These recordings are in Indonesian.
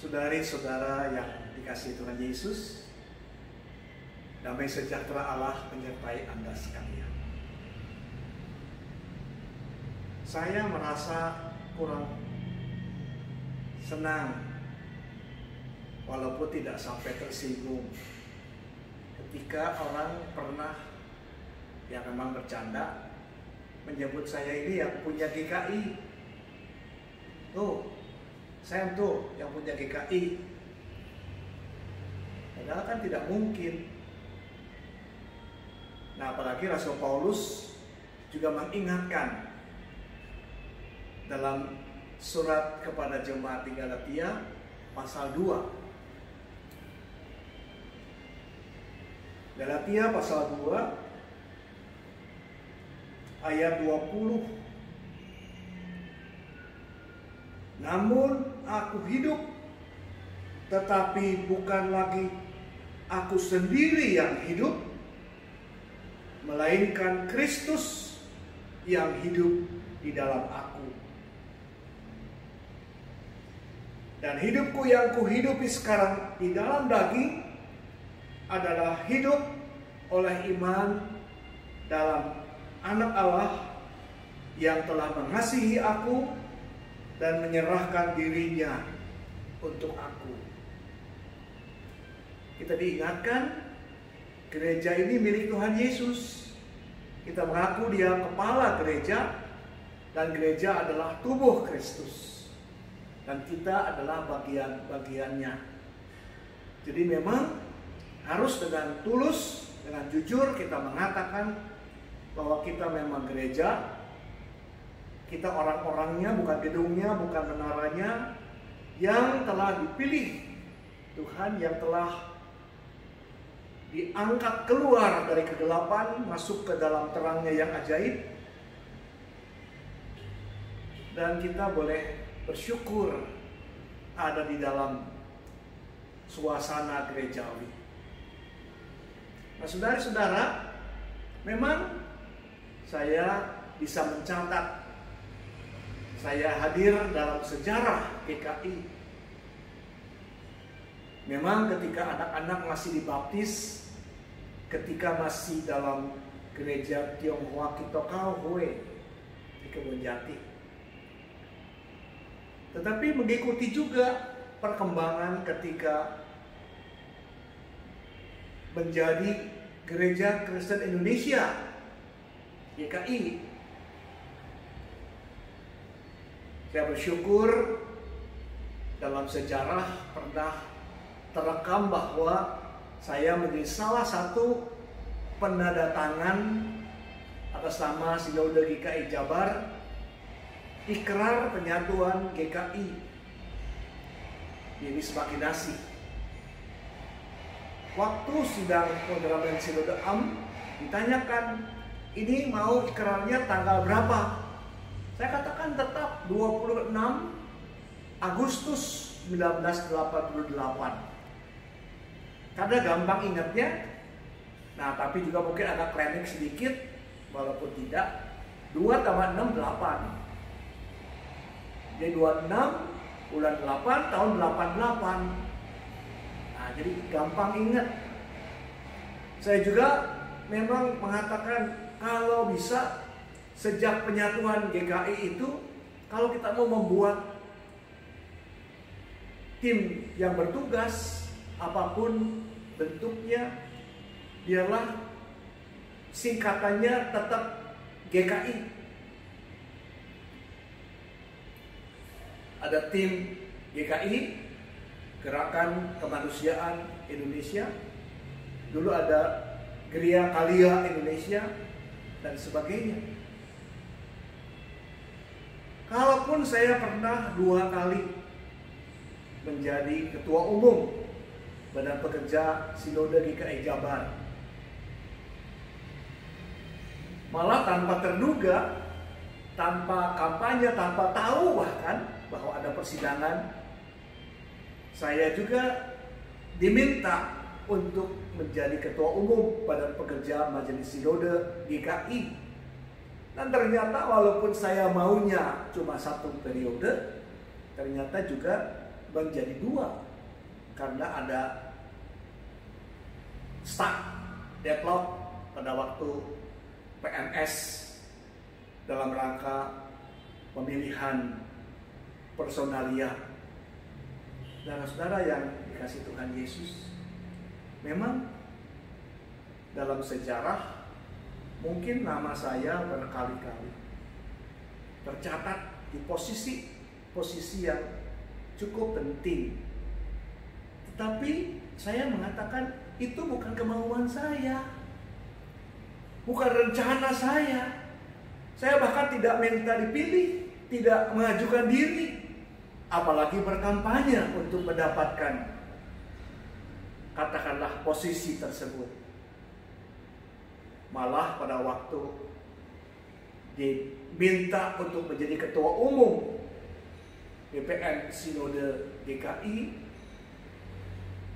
Saudari-saudara yang dikasihi Tuhan Yesus, damai sejahtera Allah menyertai Anda sekalian. Saya merasa kurang senang, walaupun tidak sampai tersinggung, ketika orang pernah yang memang bercanda menyebut saya ini yang punya GKI. Tuh, saya tuh yang punya GKI. Padahal kan tidak mungkin. Nah, apalagi Rasul Paulus juga mengingatkan dalam surat kepada jemaat di Galatia pasal 2. Galatia pasal 2 ayat 20. Namun aku hidup, tetapi bukan lagi aku sendiri yang hidup, melainkan Kristus yang hidup di dalam aku. Dan hidupku yang kuhidupi sekarang di dalam daging adalah hidup oleh iman dalam Anak Allah yang telah mengasihi aku dan menyerahkan dirinya untuk aku. Kita diingatkan, gereja ini milik Tuhan Yesus. Kita mengaku Dia kepala gereja, dan gereja adalah tubuh Kristus, dan kita adalah bagian-bagiannya. Jadi memang harus dengan tulus, dengan jujur kita mengatakan bahwa kita memang gereja. Kita orang-orangnya, bukan gedungnya, bukan menaranya, yang telah dipilih Tuhan, yang telah diangkat keluar dari kegelapan, masuk ke dalam terangnya yang ajaib. Dan kita boleh bersyukur ada di dalam suasana gerejawi. Nah, saudara-saudara, memang saya bisa mencatat saya hadir dalam sejarah GKI. Memang ketika anak-anak masih dibaptis, ketika masih dalam gereja Tionghoa Kitokau Hue di Kebonjati. Tetapi mengikuti juga perkembangan ketika menjadi Gereja Kristen Indonesia GKI. Saya bersyukur dalam sejarah pernah terekam bahwa saya menjadi salah satu penandatangan atas nama Sinode GKI Jabar, ikrar penyatuan GKI di Wisma Kinasi. Waktu sidang moderamen Sinode Am ditanyakan, ini mau ikrarnya tanggal berapa? Saya katakan tetap 26 Agustus 1988. Karena gampang ingatnya. Nah, tapi juga mungkin agak klinik sedikit, walaupun tidak. 2 tambah 6, 8. Jadi 26 bulan 8 tahun 88. Nah, jadi gampang ingat. Saya juga memang mengatakan kalau bisa sejak penyatuan GKI itu, kalau kita mau membuat tim yang bertugas, apapun bentuknya, biarlah singkatannya tetap GKI. Ada tim GKI, Gerakan Kemanusiaan Indonesia. Dulu ada Geria Kalia Indonesia, dan sebagainya. Kalaupun saya pernah 2 kali menjadi ketua umum Badan Pekerja Sinode GKI Jabar, malah tanpa terduga, tanpa kampanye, tanpa tahu bahkan bahwa ada persidangan, saya juga diminta untuk menjadi ketua umum Badan Pekerja Majelis Sinode GKI. Dan ternyata walaupun saya maunya cuma 1 periode, ternyata juga menjadi dua karena ada deadlock pada waktu PMS dalam rangka pemilihan personalia. Saudara-saudara yang dikasih Tuhan Yesus, memang dalam sejarah mungkin nama saya berkali-kali tercatat di posisi yang cukup penting. Tetapi saya mengatakan itu bukan kemauan saya, bukan rencana saya. Saya bahkan tidak minta dipilih, tidak mengajukan diri, apalagi berkampanye untuk mendapatkan katakanlah posisi tersebut. Malah pada waktu diminta untuk menjadi ketua umum BPN Sinode GKI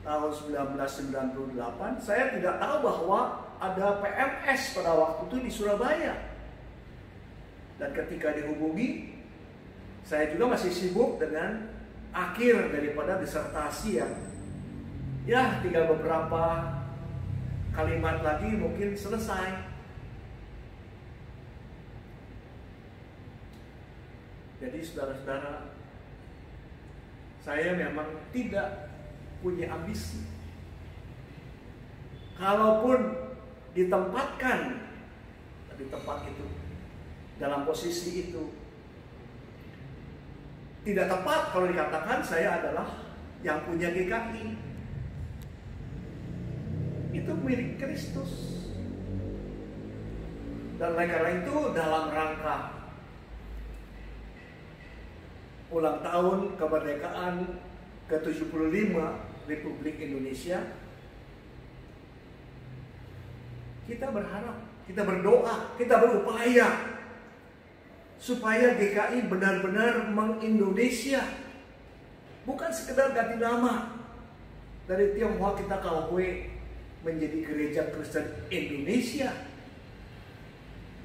tahun 1998, saya tidak tahu bahwa ada PMS pada waktu itu di Surabaya. Dan ketika dihubungi, saya juga masih sibuk dengan akhir daripada disertasi yang ya tinggal beberapa kalimat lagi mungkin selesai. Jadi saudara-saudara, saya memang tidak punya ambisi. Kalaupun ditempatkan di tempat itu, dalam posisi itu, tidak tepat kalau dikatakan saya adalah yang punya GKI. Itu milik Kristus. Dan oleh karena itu dalam rangka ulang tahun kemerdekaan ke-75 Republik Indonesia, kita berharap, kita berdoa, kita berupaya supaya GKI benar-benar meng-Indonesia, bukan sekedar ganti nama dari Tionghoa kita KW menjadi Gereja Kristen Indonesia.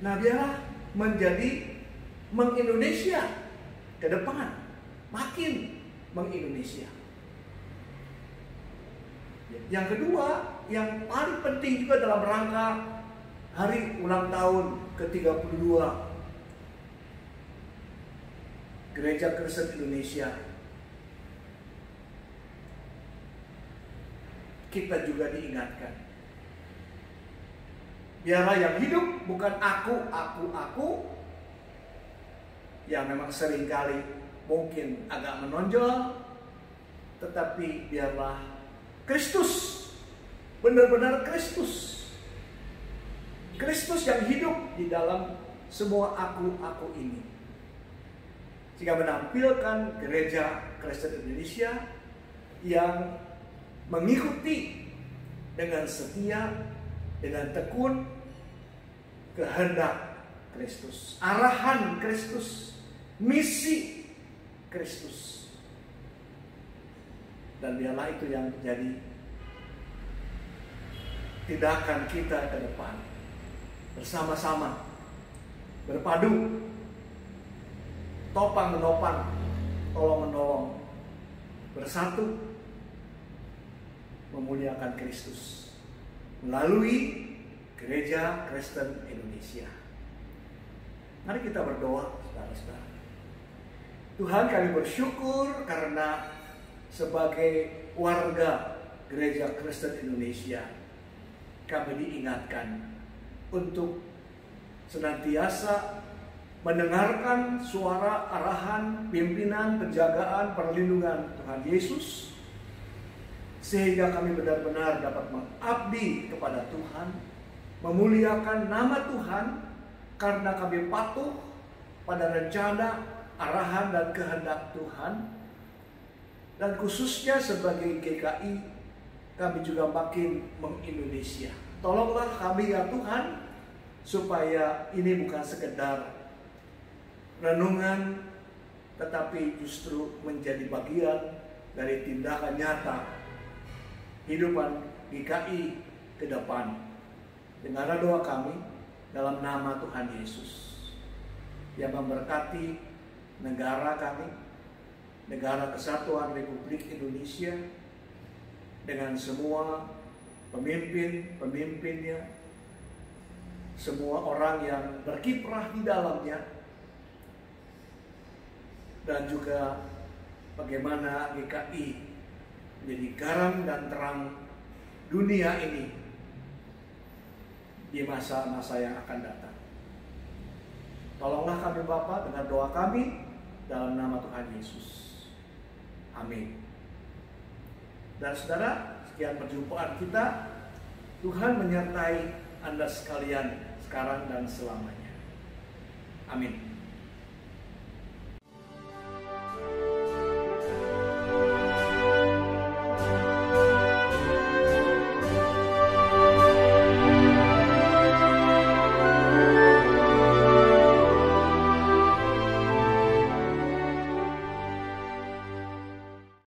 Nah, biarlah menjadi meng-Indonesia ke depan, makin meng-Indonesia. Yang kedua, yang paling penting juga dalam rangka hari ulang tahun ke-32 Gereja Kristen Indonesia, kita juga diingatkan, biarlah yang hidup bukan aku, yang memang seringkali mungkin agak menonjol, tetapi biarlah Kristus, benar-benar Kristus yang hidup di dalam semua aku ini, sehingga menampilkan Gereja Kristen Indonesia yang mengikuti dengan setia, dengan tekun kehendak Kristus, arahan Kristus, misi Kristus. Dan biarlah itu yang menjadi tindakan kita ke depan, bersama-sama berpadu, topang menopang, tolong menolong, bersatu memuliakan Kristus melalui Gereja Kristen Indonesia. Mari kita berdoa, saudara-saudara. Tuhan, kami bersyukur karena sebagai warga Gereja Kristen Indonesia, kami diingatkan untuk senantiasa mendengarkan suara arahan, pimpinan, penjagaan, perlindungan Tuhan Yesus, sehingga kami benar-benar dapat mengabdi kepada Tuhan, memuliakan nama Tuhan, karena kami patuh pada rencana, arahan, dan kehendak Tuhan. Dan khususnya sebagai GKI, kami juga makin meng-Indonesia. Tolonglah kami ya Tuhan, supaya ini bukan sekedar renungan, tetapi justru menjadi bagian dari tindakan nyata kehidupan GKI ke depan. Dengarlah doa kami dalam nama Tuhan Yesus, yang memberkati negara kami, Negara Kesatuan Republik Indonesia dengan semua pemimpin-pemimpinnya, semua orang yang berkiprah di dalamnya, dan juga bagaimana GKI menjadi garam dan terang dunia ini di masa-masa yang akan datang. Tolonglah kami Bapa dengan doa kami dalam nama Tuhan Yesus. Amin. Dan saudara, sekian perjumpaan kita. Tuhan menyertai Anda sekalian sekarang dan selamanya. Amin.